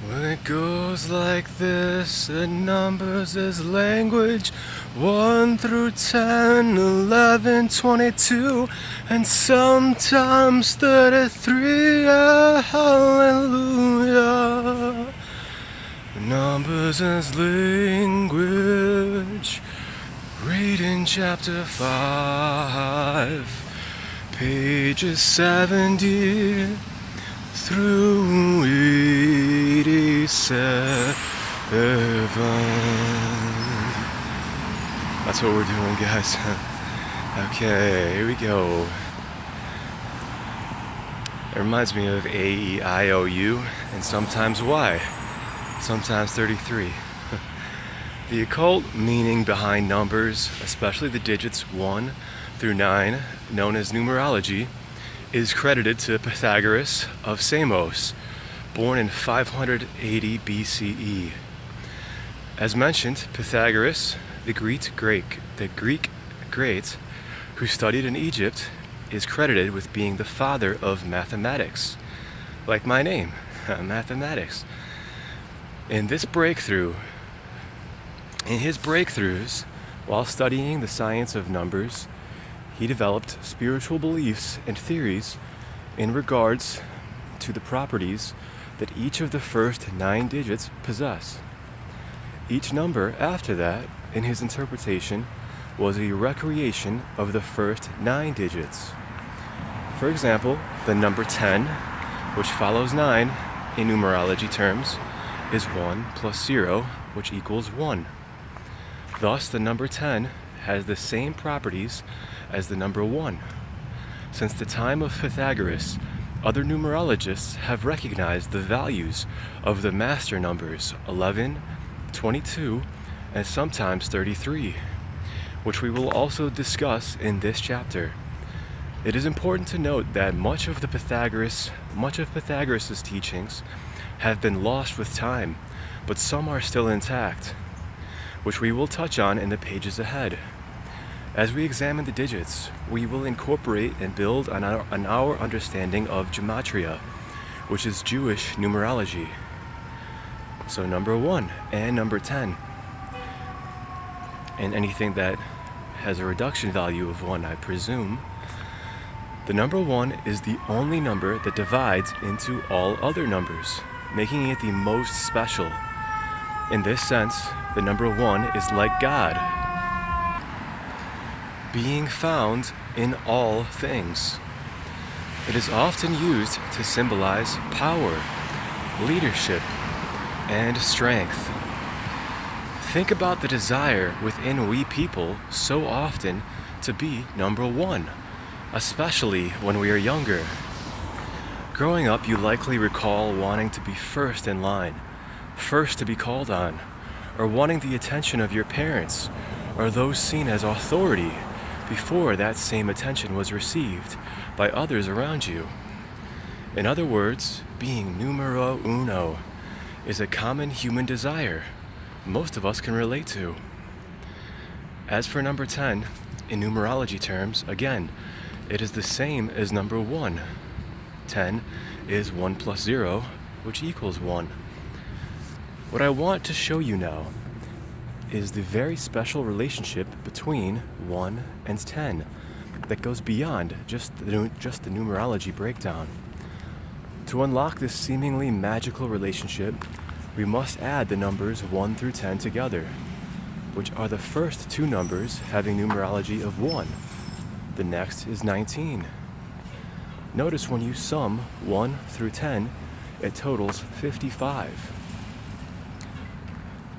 When it goes like this, and numbers is language 1 through 10, 11, 22, and sometimes 33. Hallelujah. Numbers is language. Reading chapter 5, pages 70 through 87. That's what we're doing, guys. Okay, here we go. It reminds me of A-E-I-O-U and sometimes Y, sometimes 33. The occult meaning behind numbers, especially the digits 1 through 9, known as numerology, is credited to Pythagoras of Samos, born in 580 BCE. As mentioned, Pythagoras, the Greek great who studied in Egypt, is credited with being the father of mathematics, like my name, mathematics. In his breakthroughs, while studying the science of numbers, he developed spiritual beliefs and theories in regards to the properties that each of the first 9 digits possess. Each number after that, in his interpretation, was a recreation of the first 9 digits. For example, the number 10, which follows 9 in numerology terms, is 1 plus 0, which equals 1. Thus, the number 10 has the same properties as the number 1. Since the time of Pythagoras, other numerologists have recognized the values of the master numbers 11, 22, and sometimes 33, which we will also discuss in this chapter. It is important to note that much of Pythagoras' teachings have been lost with time, but some are still intact, which we will touch on in the pages ahead. As we examine the digits, we will incorporate and build on our understanding of Gematria, which is Jewish numerology. So number 1 and number 10, and anything that has a reduction value of 1, I presume. The number 1 is the only number that divides into all other numbers, making it the most special. In this sense, the number 1 is like God, being found in all things. It is often used to symbolize power, leadership, and strength. Think about the desire within we people so often to be number 1, especially when we are younger. Growing up, you likely recall wanting to be first in line, first to be called on, or wanting the attention of your parents or those seen as authority before that same attention was received by others around you. In other words, being numero uno is a common human desire most of us can relate to. As for number 10, in numerology terms, again, it is the same as number 1. 10 is 1 plus 0, which equals 1. What I want to show you now is the very special relationship between 1 and 10 that goes beyond just the numerology breakdown. To unlock this seemingly magical relationship, we must add the numbers 1 through 10 together, which are the first 2 numbers having numerology of 1. The next is 19. Notice when you sum 1 through 10, it totals 55.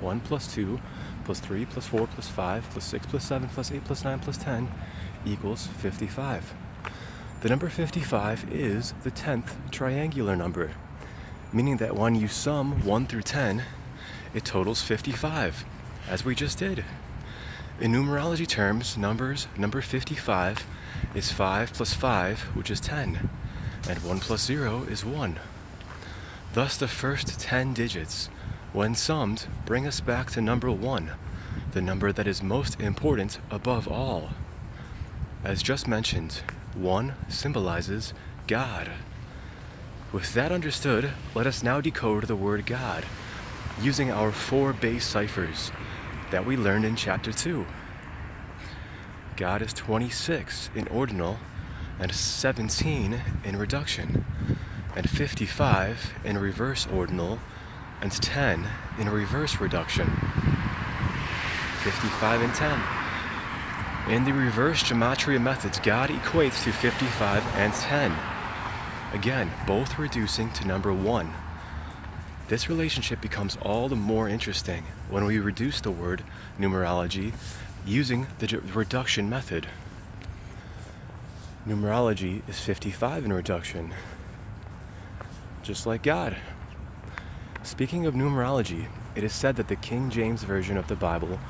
1 plus 2 plus 3 plus 4 plus 5 plus 6 plus 7 plus 8 plus 9 plus 10 equals 55. The number 55 is the 10th triangular number, meaning that when you sum 1 through 10, it totals 55, as we just did. In numerology terms, number 55 is 5 plus 5, which is 10, and 1 plus 0 is 1. Thus, the first 10 digits, when summed, bring us back to number 1, the number that is most important above all. As just mentioned, 1 symbolizes God. With that understood, let us now decode the word God, using our 4 base ciphers that we learned in Chapter 2. God is 26 in ordinal, and 17 in reduction, and 55 in reverse ordinal, and 10 in reverse reduction. 55 and 10. In the reverse gematria methods, God equates to 55 and 10. Again, both reducing to number 1. This relationship becomes all the more interesting when we reduce the word numerology using the reduction method. Numerology is 55 in reduction, just like God. Speaking of numerology, it is said that the King James Version of the Bible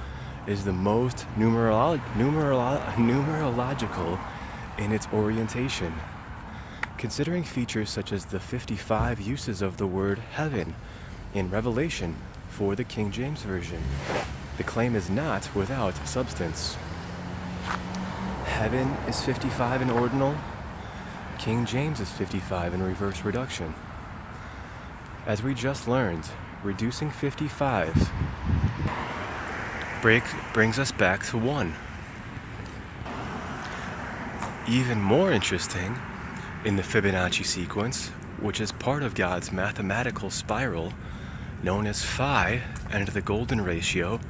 is the most numerological in its orientation, considering features such as the 55 uses of the word heaven in Revelation for the King James Version. The claim is not without substance. Heaven is 55 in ordinal. King James is 55 in reverse reduction. As we just learned, reducing 55 brings us back to 1. Even more interesting, in the Fibonacci sequence, which is part of God's mathematical spiral, known as phi and the golden ratio,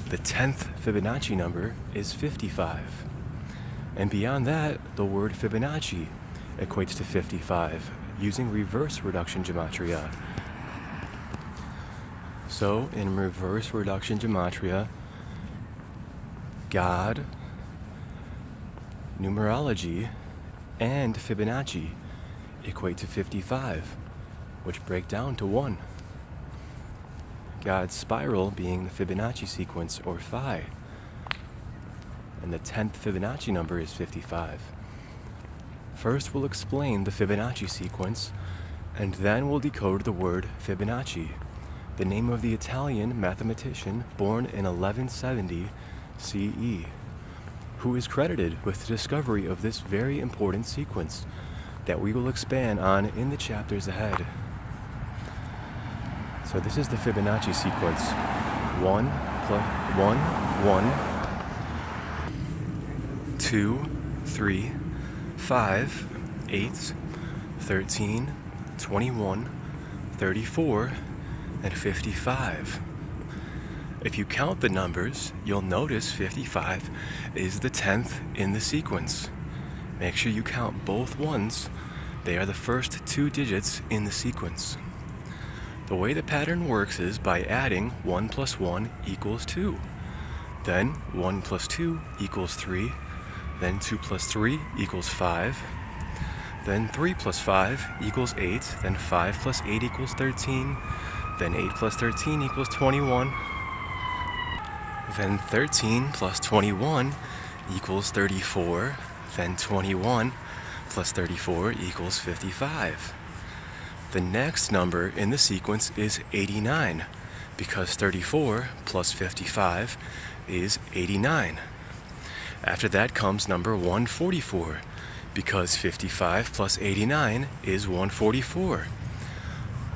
the 10th Fibonacci number is 55. And beyond that, the word Fibonacci equates to 55, using reverse reduction gematria. So, in reverse reduction gematria, God, numerology, and Fibonacci equate to 55, which break down to 1. God's spiral being the Fibonacci sequence, or phi, and the 10th Fibonacci number is 55. First, we'll explain the Fibonacci sequence, and then we'll decode the word Fibonacci, the name of the Italian mathematician born in 1170 CE, who is credited with the discovery of this very important sequence that we will expand on in the chapters ahead. So this is the Fibonacci sequence. 1 plus 1, 1, 2, 3, 5, 8, 13, 21, 34, and 55. If you count the numbers, you'll notice 55 is the 10th in the sequence. Make sure you count both ones. They are the first 2 digits in the sequence. The way the pattern works is by adding 1 plus 1 equals 2. Then 1 plus 2 equals 3. Then 2 plus 3 equals 5. Then 3 plus 5 equals 8. Then 5 plus 8 equals 13. Then 8 plus 13 equals 21. Then 13 plus 21 equals 34. Then 21 plus 34 equals 55. The next number in the sequence is 89, because 34 plus 55 is 89. After that comes number 144, because 55 plus 89 is 144.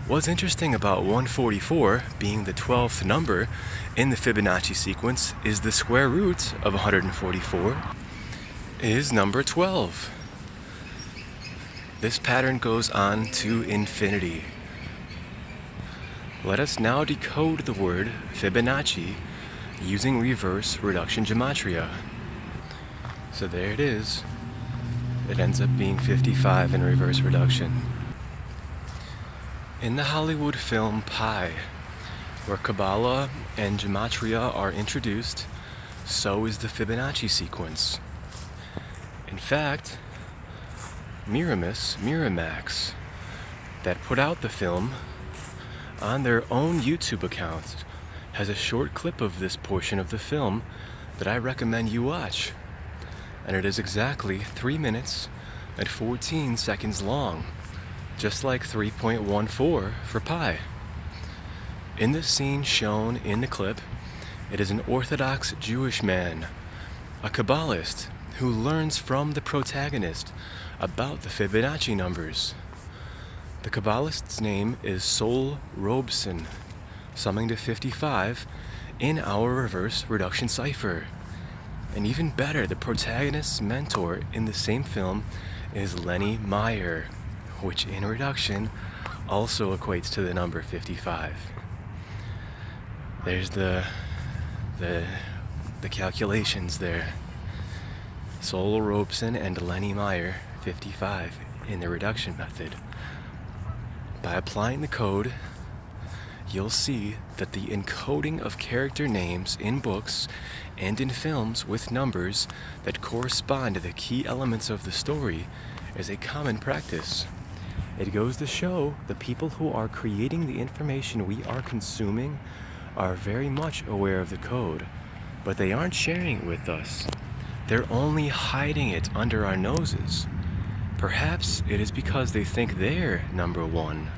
What's interesting about 144 being the 12th number in the Fibonacci sequence is the square root of 144 is number 12. This pattern goes on to infinity. Let us now decode the word Fibonacci using reverse reduction gematria. So there it is. It ends up being 55 in reverse reduction. In the Hollywood film Pi, where Kabbalah and Gematria are introduced, so is the Fibonacci sequence. In fact, Miramax, that put out the film, on their own YouTube account, has a short clip of this portion of the film that I recommend you watch. And it is exactly 3 minutes and 14 seconds long, just like 3.14 for pi. In the scene shown in the clip, it is an Orthodox Jewish man, a Kabbalist, who learns from the protagonist about the Fibonacci numbers. The Kabbalist's name is Sol Robson, summing to 55 in our reverse reduction cipher. And even better, the protagonist's mentor in the same film is Lenny Meyer, which in reduction also equates to the number 55. There's the calculations there. Sol Robson and Lenny Meyer, 55 in the reduction method. By applying the code, you'll see that the encoding of character names in books and in films with numbers that correspond to the key elements of the story is a common practice. It goes to show the people who are creating the information we are consuming are very much aware of the code, but they aren't sharing it with us. They're only hiding it under our noses. Perhaps it is because they think they're number one.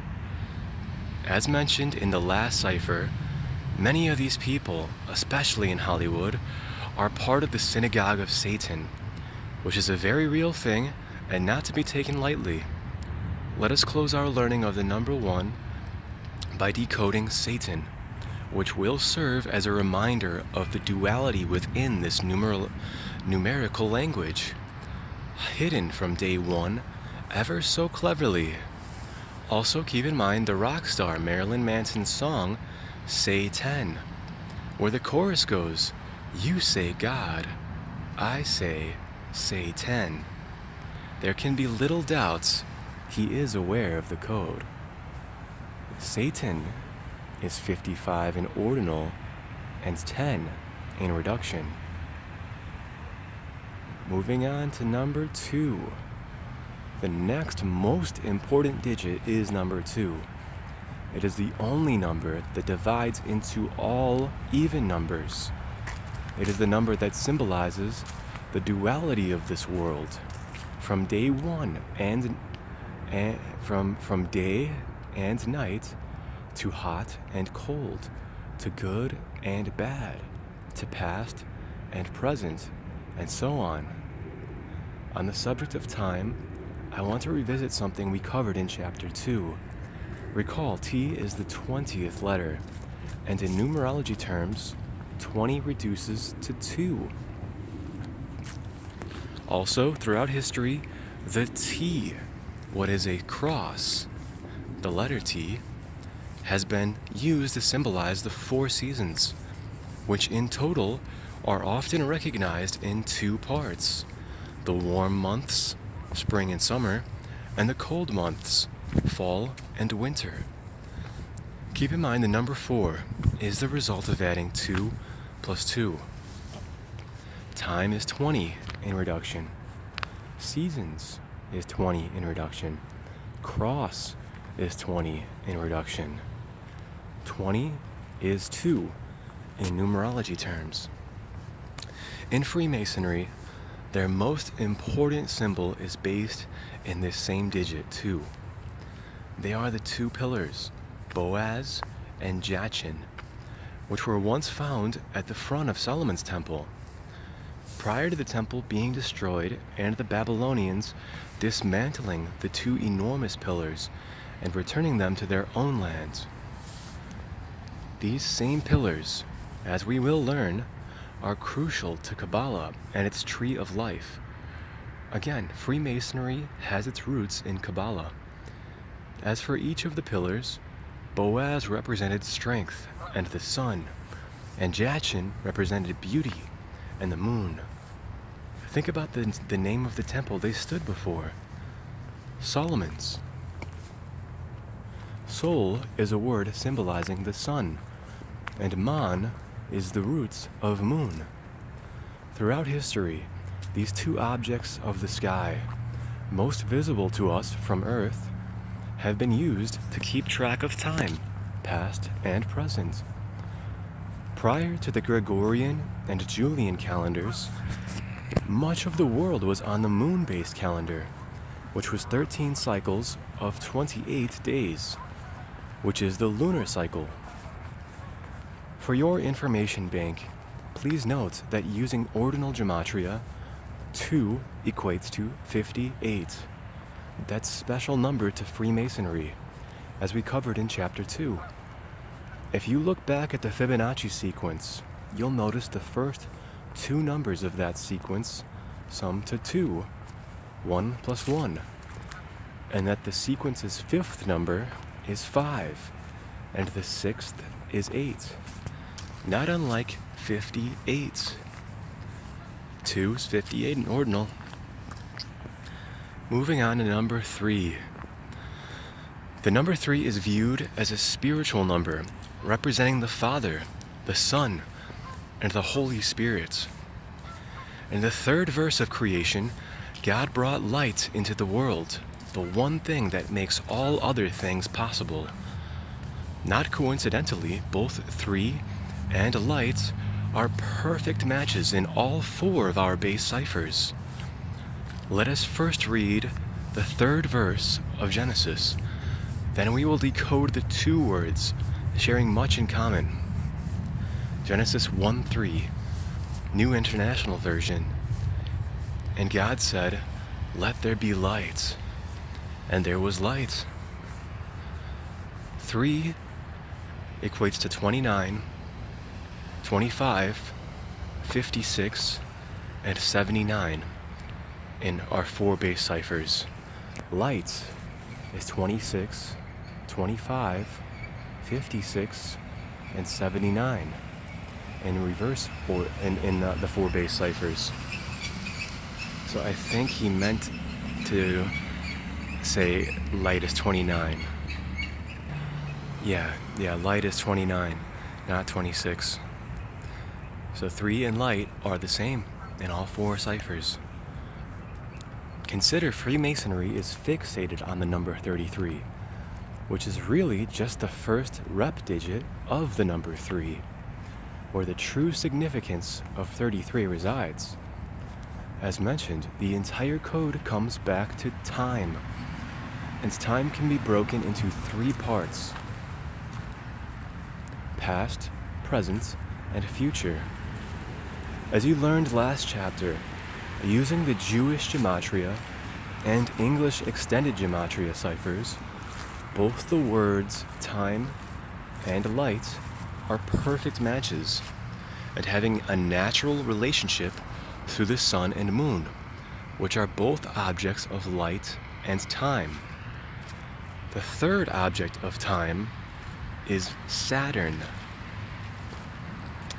As mentioned in the last cipher, many of these people, especially in Hollywood, are part of the synagogue of Satan, which is a very real thing and not to be taken lightly. Let us close our learning of the number one by decoding Satan, which will serve as a reminder of the duality within this numerical language, hidden from day one ever so cleverly. Also keep in mind the rock star Marilyn Manson's song, Say 10, where the chorus goes, "You say God, I say 10." There can be little doubts he is aware of the code. Satan is 55 in ordinal and 10 in reduction. Moving on to number 2. The next most important digit is number 2. It is the only number that divides into all even numbers. It is the number that symbolizes the duality of this world, from day one and from day and night, to hot and cold, to good and bad, to past and present, and so on. On the subject of time, I want to revisit something we covered in Chapter 2. Recall, T is the 20th letter, and in numerology terms, 20 reduces to 2. Also, throughout history, the T, what is a cross, the letter T, has been used to symbolize the 4 seasons, which in total are often recognized in 2 parts: the warm months, spring and summer, and the cold months, fall and winter. Keep in mind the number 4 is the result of adding 2 plus 2. Time is 20 in reduction. Seasons is 20 in reduction. Cross is 20 in reduction. 20 is 2 in numerology terms. In Freemasonry, their most important symbol is based in this same digit, 2. They are the 2 pillars, Boaz and Jachin, which were once found at the front of Solomon's temple. Prior to the temple being destroyed and the Babylonians dismantling the 2 enormous pillars and returning them to their own lands. These same pillars, as we will learn, are crucial to Kabbalah and its tree of life. Again, Freemasonry has its roots in Kabbalah. As for each of the pillars, Boaz represented strength and the sun, and Jachin represented beauty and the moon. Think about the name of the temple they stood before: Solomon's. Sol is a word symbolizing the sun, and Man is the roots of moon. Throughout history, these 2 objects of the sky, most visible to us from Earth, have been used to keep track of time, past and present. Prior to the Gregorian and Julian calendars, much of the world was on the moon-based calendar, which was 13 cycles of 28 days, which is the lunar cycle. For your information bank, please note that using ordinal gematria, 2 equates to 58. that special number to Freemasonry, as we covered in Chapter 2. If you look back at the Fibonacci sequence, you'll notice the first two numbers of that sequence sum to 2, 1 plus 1, and that the sequence's fifth number is 5, and the sixth is 8, not unlike 58. 2 is 58 in ordinal. Moving on to number 3. The number 3 is viewed as a spiritual number, representing the Father, the Son, and the Holy Spirit. In the third verse of creation, God brought light into the world, the one thing that makes all other things possible. Not coincidentally, both 3 and light are perfect matches in all 4 of our base ciphers. Let us first read the third verse of Genesis. Then we will decode the 2 words sharing much in common. Genesis 1:3, New International Version. And God said, "Let there be light." And there was light. 3 equates to 29, 25, 56, and 79 in our 4 base ciphers. Light is 26, 25, 56, and 79 in reverse, or in the 4 base ciphers. So I think he meant to say light is 29. Yeah, light is 29, not 26. So 3 and light are the same in all 4 ciphers. Consider Freemasonry is fixated on the number 33, which is really just the first rep digit of the number 3, where the true significance of 33 resides. As mentioned, the entire code comes back to time, and time can be broken into 3 parts: past, present, and future. As you learned last chapter, using the Jewish Gematria and English Extended Gematria ciphers, both the words time and light are perfect matches, and having a natural relationship through the sun and moon, which are both objects of light and time. The third object of time is Saturn.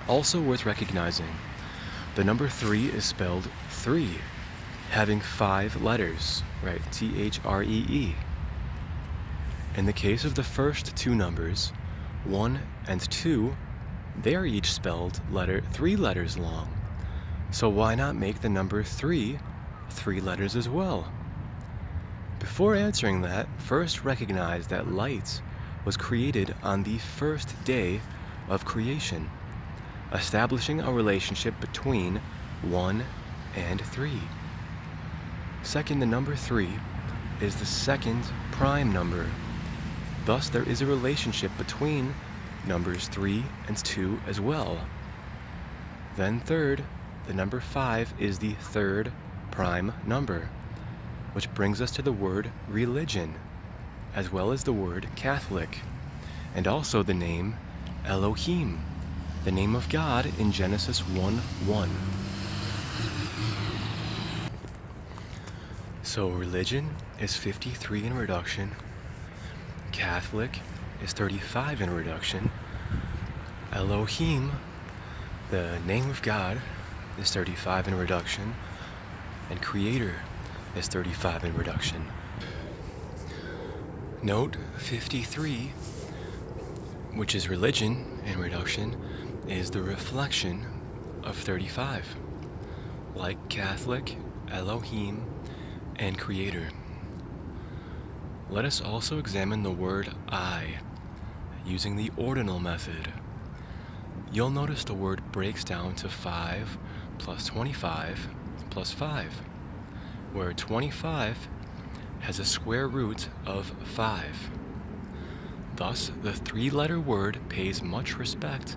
Also worth recognizing, the number 3 is spelled 3, having 5 letters, right? T-H-R-E-E. In the case of the first 2 numbers, 1 and 2, they are each spelled 3 letters long. So why not make the number 3 3 letters as well? Before answering that, first recognize that light was created on the first day of creation, establishing a relationship between 1 and 3. Second, the number 3 is the second prime number. Thus, there is a relationship between numbers 3 and 2 as well. Then third, the number 5 is the third prime number, which brings us to the word religion, as well as the word Catholic, and also the name Elohim, the name of God in Genesis 1:1. So religion is 53 in reduction, Catholic is 35 in reduction, Elohim, the name of God, is 35 in reduction, and Creator is 35 in reduction. Note 53, which is religion in reduction, is the reflection of 35, like Catholic, Elohim, and Creator. Let us also examine the word I, using the ordinal method. You'll notice the word breaks down to 5 plus 25 plus 5, where 25 has a square root of 5. Thus, the 3-letter word pays much respect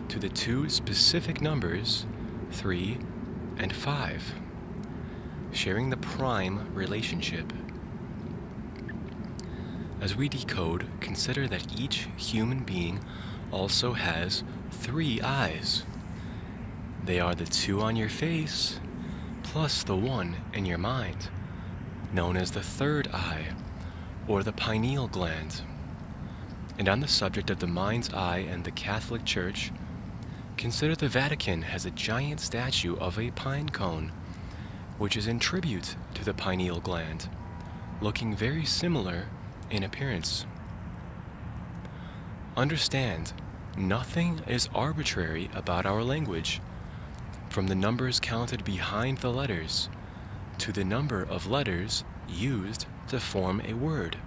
to the 2 specific numbers, 3 and 5, sharing the prime relationship. As we decode, consider that each human being also has 3 eyes. They are the 2 on your face, plus the 1 in your mind, known as the third eye, or the pineal gland. And on the subject of the mind's eye and the Catholic Church, consider the Vatican has a giant statue of a pine cone, which is in tribute to the pineal gland, looking very similar in appearance. Understand, nothing is arbitrary about our language, from the numbers counted behind the letters to the number of letters used to form a word.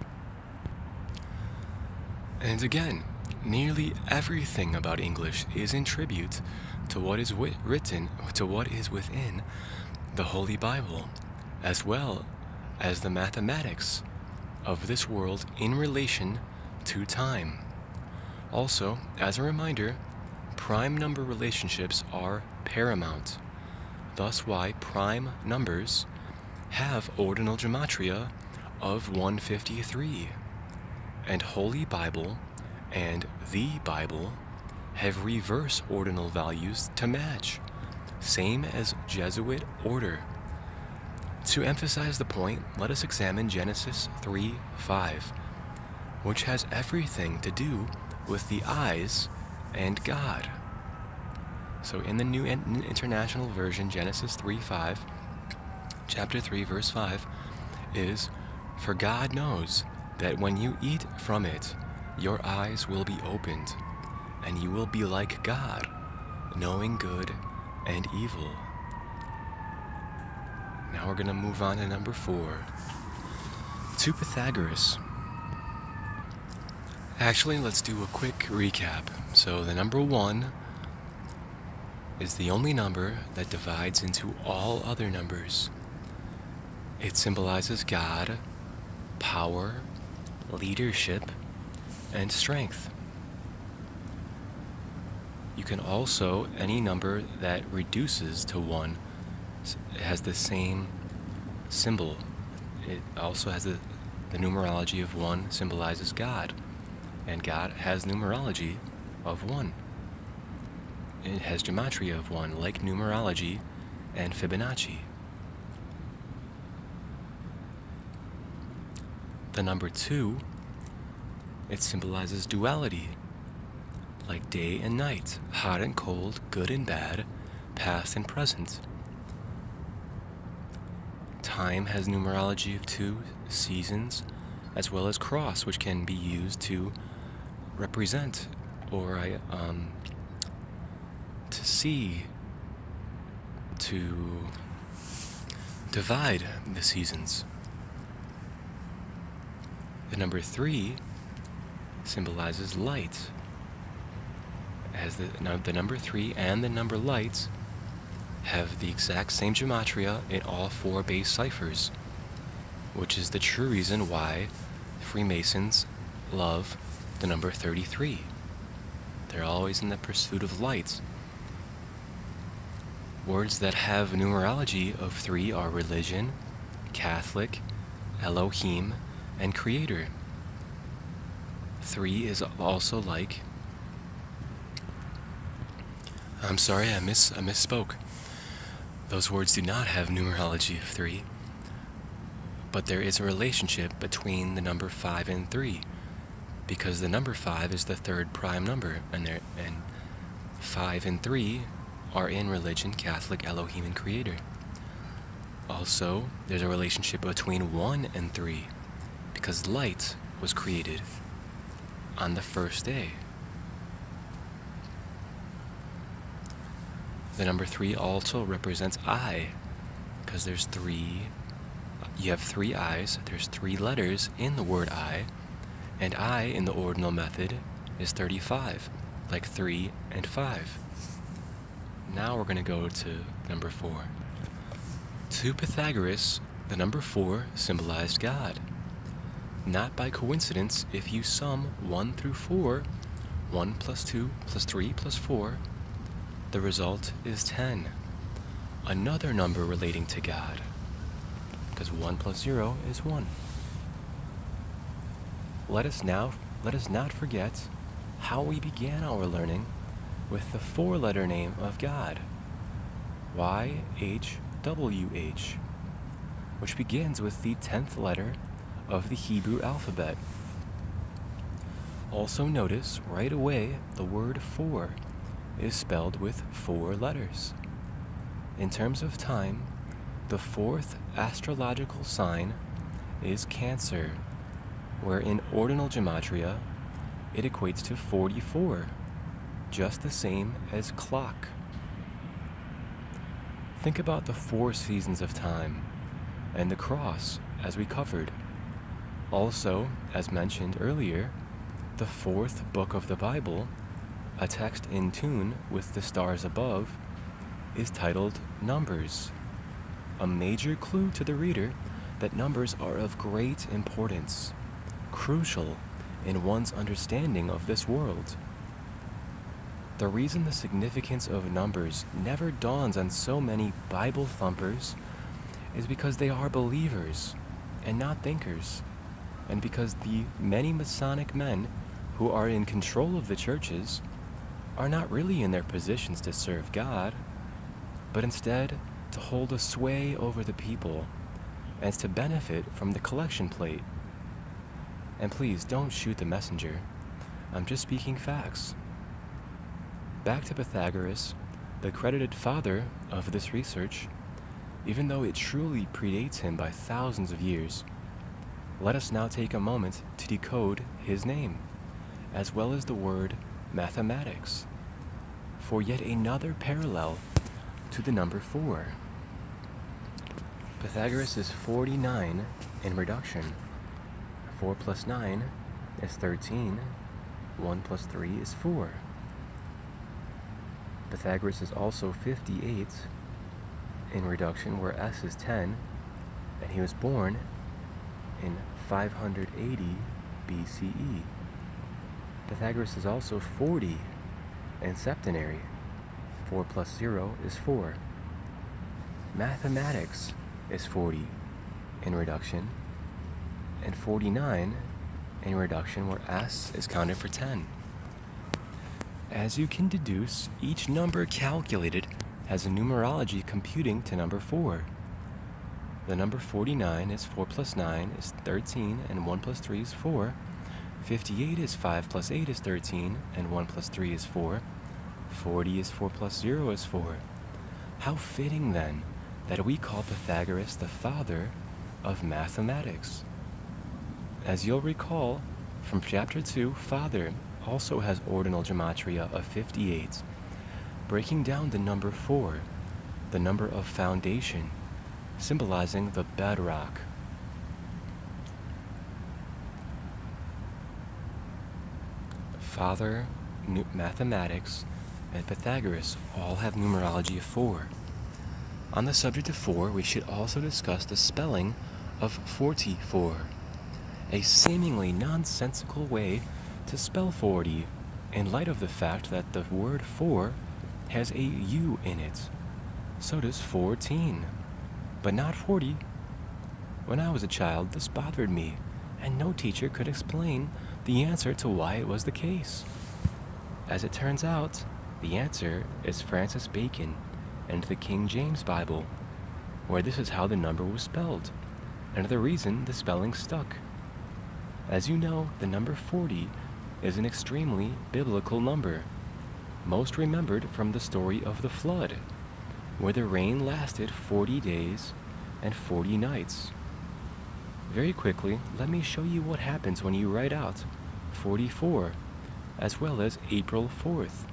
And again, nearly everything about English is in tribute to what is written, to what is within the Holy Bible, as well as the mathematics of this world in relation to time. Also, as a reminder, prime number relationships are paramount, thus why prime numbers have ordinal gematria of 153, and Holy Bible and the Bible have reverse ordinal values to match, same as Jesuit order. To emphasize the point, let us examine Genesis 3:5, which has everything to do with the eyes and God. So in the New International Version, Genesis 3:5, chapter 3, verse 5, is, "For God knows that when you eat from it, your eyes will be opened, and you will be like God, knowing good and evil." Now we're going to move on to number 4. To Pythagoras. Actually, let's do a quick recap. So the number 1 is the only number that divides into all other numbers. It symbolizes God, power, leadership, and strength. You can also, any number that reduces to 1 has the same symbol. It also has the numerology of 1 symbolizes God, and God has numerology of 1. It has gematria of 1, like numerology and Fibonacci. The number 2, it symbolizes duality, like day and night, hot and cold, good and bad, past and present. Time has numerology of 2 seasons, as well as cross, which can be used to represent or to see, to divide the seasons. The number 3 symbolizes light, as the number 3 and the number light have the exact same gematria in all 4 base ciphers, which is the true reason why Freemasons love the number 33. They're always in the pursuit of light. Words that have numerology of 3 are religion, Catholic, Elohim, and Creator. 3 is also like... I'm sorry, I misspoke. Those words do not have numerology of 3, but there is a relationship between the number 5 and 3, because the number 5 is the third prime number, and 5 and 3 are in religion, Catholic, Elohim, and Creator. Also, there's a relationship between 1 and 3, because light was created on the first day. The number 3 also represents eye, because there's 3, you have 3 eyes, there's 3 letters in the word eye, and I in the ordinal method is 35, like 3 and 5. Now we're going to go to number 4. To Pythagoras, the number 4 symbolized God. Not by coincidence, if you sum 1 through 4, 1 plus 2 plus 3 plus 4, the result is 10, another number relating to God, because 1 plus 0 is 1. let us not forget how we began our learning with the four-letter name of God, YHWH, which begins with the 10th letter of the Hebrew alphabet. Also notice right away the word four is spelled with 4 letters. In terms of time, the 4th astrological sign is Cancer, where in ordinal gematria it equates to 44, just the same as clock. Think about the 4 seasons of time and the cross, as we covered. Also, as mentioned earlier, the 4th book of the Bible, a text in tune with the stars above, is titled Numbers, a major clue to the reader that numbers are of great importance, crucial in one's understanding of this world. The reason the significance of numbers never dawns on so many Bible thumpers is because they are believers and not thinkers, and because the many Masonic men who are in control of the churches are not really in their positions to serve God, but instead to hold a sway over the people and to benefit from the collection plate. And please don't shoot the messenger. I'm just speaking facts. Back to Pythagoras, the credited father of this research, even though it truly predates him by thousands of years. Let us now take a moment to decode his name, as well as the word mathematics, for yet another parallel to the number 4. Pythagoras is 49 in reduction. 4 plus 9 is 13. 1 plus 3 is 4. Pythagoras is also 58 in reduction, where S is 10, and he was born in 580 BCE. Pythagoras is also 40 in septenary. 4 plus 0 is 4. Mathematics is 40 in reduction, and 49 in reduction, where S is counted for 10. As you can deduce, each number calculated has a numerology computing to number 4. The number 49 is 4 plus 9 is 13, and 1 plus 3 is 4. 58 is 5 plus 8 is 13, and 1 plus 3 is 4. 40 is 4 plus 0 is 4. How fitting, then, that we call Pythagoras the father of mathematics. As you'll recall from chapter 2, father also has ordinal gematria of 58, breaking down the number 4, the number of foundation, symbolizing the bedrock. Father, mathematics, and Pythagoras all have numerology of 4. On the subject of 4, we should also discuss the spelling of 44, a seemingly nonsensical way to spell 40, in light of the fact that the word 4 has a U in it. So does 14, but not 40. When I was a child, this bothered me, and no teacher could explain the answer to why it was the case. As it turns out, the answer is Francis Bacon and the King James Bible, where this is how the number was spelled, and the reason the spelling stuck. As you know, the number 40 is an extremely biblical number, most remembered from the story of the flood, where the rain lasted 40 days and 40 nights. Very quickly, let me show you what happens when you write out 44, as well as April 4th,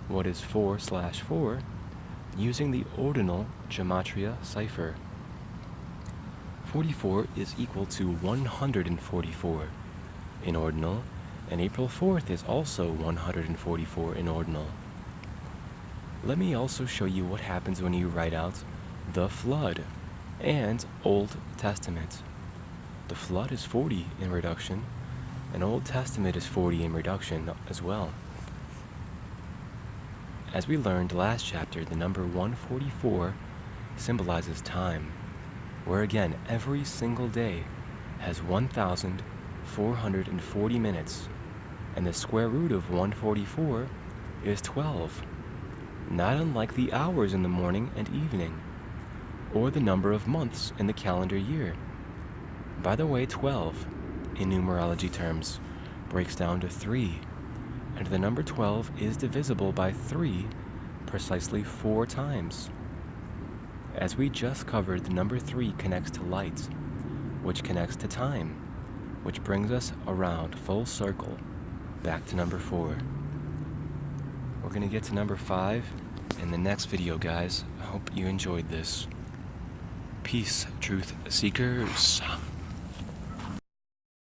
what is 4/4, using the ordinal gematria cipher. 44 is equal to 144 in ordinal, and April 4th is also 144 in ordinal. Let me also show you what happens when you write out the flood and Old Testament. The flood is 40 in reduction, and Old Testament is 40 in reduction as well. As we learned last chapter, the number 144 symbolizes time, where again every single day has 1,000 440 minutes, and the square root of 144 is 12, not unlike the hours in the morning and evening, or the number of months in the calendar year. By the way, 12, in numerology terms, breaks down to 3, and the number 12 is divisible by 3 precisely 4 times. As we just covered, the number 3 connects to light, which connects to time, which brings us around full circle back to number 4. We're going to get to number 5 in the next video, guys. I hope you enjoyed this. Peace, truth seekers.